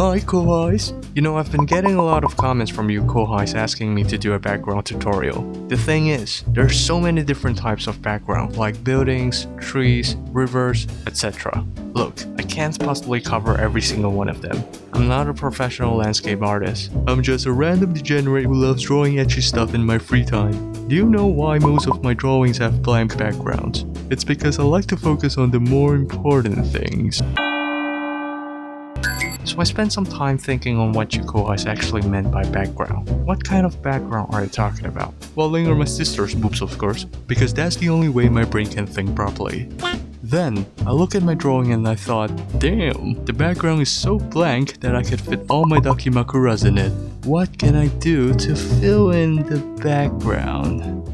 Hi Kohais! You know, I've been getting a lot of comments from you Kohais asking me to do a background tutorial. The thing is, there's so many different types of background, like buildings, trees, rivers, etc. Look, I can't possibly cover every single one of them. I'm not a professional landscape artist. I'm just a random degenerate who loves drawing etchy stuff in my free time. Do you know why most of my drawings have blank backgrounds? It's because I like to focus on the more important things. So I spent some time thinking on what you Kohais actually meant by background. What kind of background are you talking about? Well, Ling or my sister's boobs, of course, because that's the only way my brain can think properly. Then, I looked at my drawing and I thought, damn, the background is so blank that I could fit all my dakimakuras in it. What can I do to fill in the background?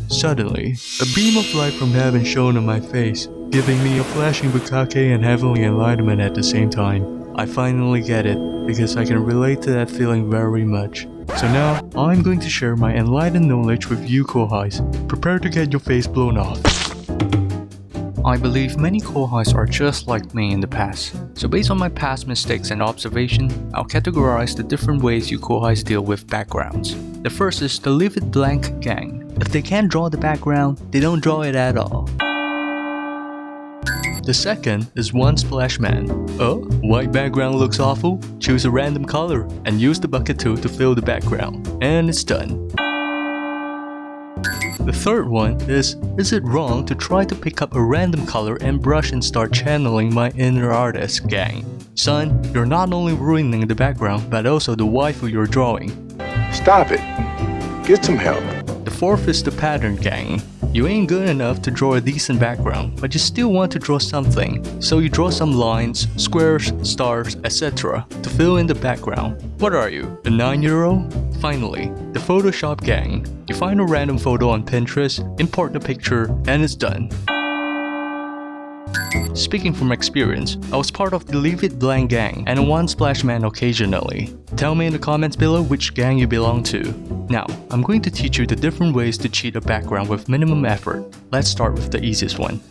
Suddenly, a beam of light from heaven shone on my face, giving me a flashing bukkake and heavenly enlightenment at the same time. I finally get it, because I can relate to that feeling very much. So now, I'm going to share my enlightened knowledge with you Kohais. Prepare to get your face blown off. I believe many Kohais are just like me in the past. So based on my past mistakes and observation, I'll categorize the different ways you Kohais deal with backgrounds. The first is the leave it blank gang. If they can't draw the background, they don't draw it at all. The second is one splash man. Oh, white background looks awful? Choose a random color and use the bucket tool to fill the background. And it's done. The third one is it wrong to try to pick up a random color and brush and start channeling my inner artist gang? Son, you're not only ruining the background, but also the waifu you're drawing. Stop it. Get some help. The fourth is the pattern gang. You ain't good enough to draw a decent background, but you still want to draw something, so you draw some lines, squares, stars, etc. to fill in the background. What are you, a 9-year-old? Finally, the Photoshop gang. You find a random photo on Pinterest, import the picture, and it's done. Speaking from experience, I was part of the Leave It Blank gang and a One Splash Man occasionally. Tell me in the comments below which gang you belong to. Now, I'm going to teach you the different ways to cheat a background with minimum effort. Let's start with the easiest one.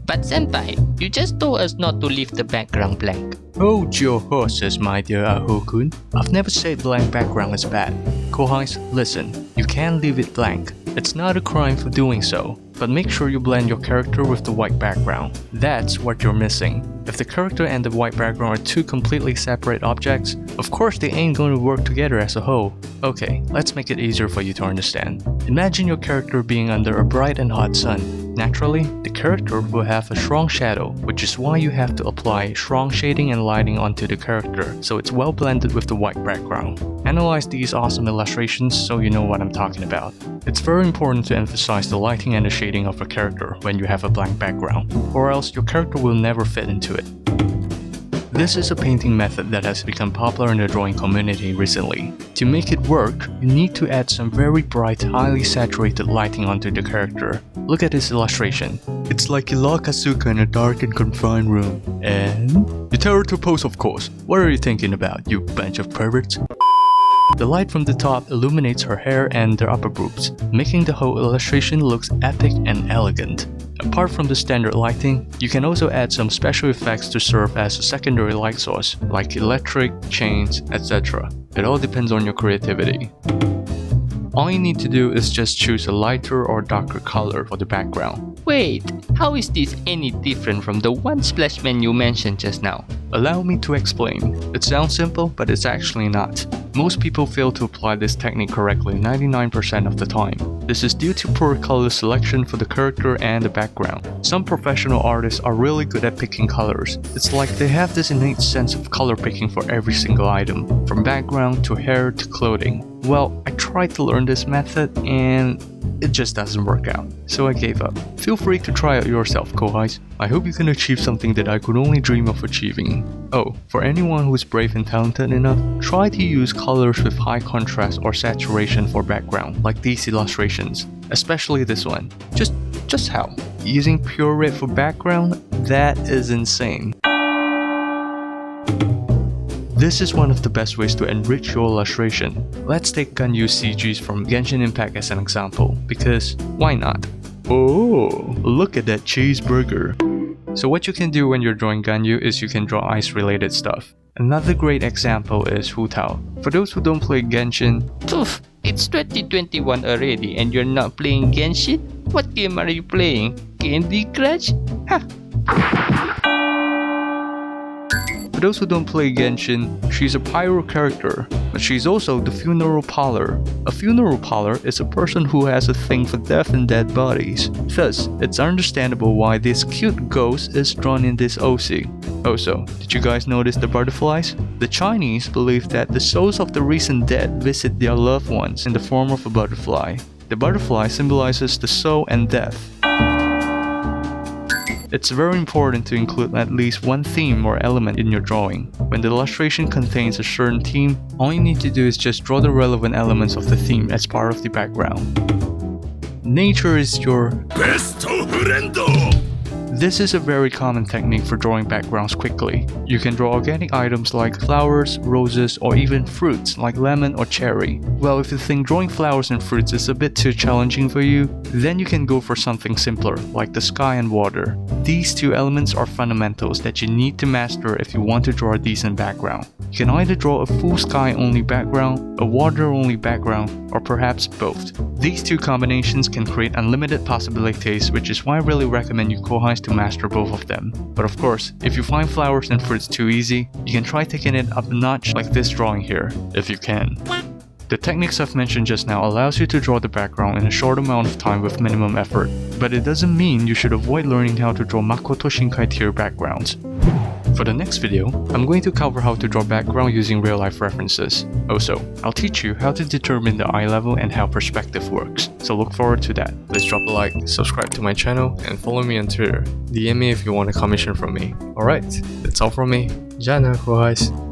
But Senpai, you just told us not to leave the background blank. Hold your horses, my dear Aho-kun. I've never said blank background is bad. Kohais, listen, you can't leave it blank. It's not a crime for doing so, but make sure you blend your character with the white background. That's what you're missing. If the character and the white background are two completely separate objects, of course they ain't going to work together as a whole. Okay, let's make it easier for you to understand. Imagine your character being under a bright and hot sun. Naturally, the character will have a strong shadow, which is why you have to apply strong shading and lighting onto the character, so it's well blended with the white background. Analyze these awesome illustrations so you know what I'm talking about. It's very important to emphasize the lighting and the shading of a character when you have a blank background, or else your character will never fit into it. This is a painting method that has become popular in the drawing community recently. To make it work, you need to add some very bright, highly saturated lighting onto the character. Look at this illustration. It's like you lock Asuka in a dark and confined room. And you tell her to pose, of course. What are you thinking about, you bunch of perverts? The light from the top illuminates her hair and her upper boobs, making the whole illustration look epic and elegant. Apart from the standard lighting, you can also add some special effects to serve as a secondary light source, like electric, chains, etc. It all depends on your creativity. All you need to do is just choose a lighter or darker color for the background. Wait, how is this any different from the One Splash Man you mentioned just now? Allow me to explain. It sounds simple, but it's actually not. Most people fail to apply this technique correctly 99% of the time. This is due to poor color selection for the character and the background. Some professional artists are really good at picking colors. It's like they have this innate sense of color picking for every single item, from background to hair to clothing. Well, I tried to learn this method and it just doesn't work out, so I gave up. Feel free to try it yourself, Kohais. I hope you can achieve something that I could only dream of achieving. Oh, for anyone who is brave and talented enough, try to use colors with high contrast or saturation for background, like these illustrations, especially this one. Just how? Using pure red for background? That is insane. This is one of the best ways to enrich your illustration. Let's take Ganyu CGs from Genshin Impact as an example, because why not? Oh, look at that cheeseburger. So what you can do when you're drawing Ganyu is you can draw ice related stuff. Another great example is Hu Tao. For those who don't play Genshin, Poof, it's 2021 already and you're not playing Genshin? What game are you playing? Candy Crush? For those who don't play Genshin, she's a pyro character, but she's also the funeral parlor. A funeral parlor is a person who has a thing for death and dead bodies. Thus, it's understandable why this cute ghost is drawn in this OC. Also, did you guys notice the butterflies? The Chinese believe that the souls of the recent dead visit their loved ones in the form of a butterfly. The butterfly symbolizes the soul and death. It's very important to include at least one theme or element in your drawing. When the illustration contains a certain theme, all you need to do is just draw the relevant elements of the theme as part of the background. Nature is your best friend. This is a very common technique for drawing backgrounds quickly. You can draw organic items like flowers, roses, or even fruits like lemon or cherry. Well, if you think drawing flowers and fruits is a bit too challenging for you, then you can go for something simpler like the sky and water. These two elements are fundamentals that you need to master if you want to draw a decent background. You can either draw a full sky only background, a water only background, or perhaps both. These two combinations can create unlimited possibilities, which is why I really recommend you Kohais to master both of them. But of course, if you find flowers and fruits too easy, you can try taking it up a notch like this drawing here, if you can. The techniques I've mentioned just now allows you to draw the background in a short amount of time with minimum effort, but it doesn't mean you should avoid learning how to draw Makoto Shinkai tier backgrounds. For the next video, I'm going to cover how to draw background using real-life references. Also, I'll teach you how to determine the eye level and how perspective works, so look forward to that. Please drop a like, subscribe to my channel, and follow me on Twitter. DM me if you want a commission from me. Alright, that's all from me. Jana, Kohais.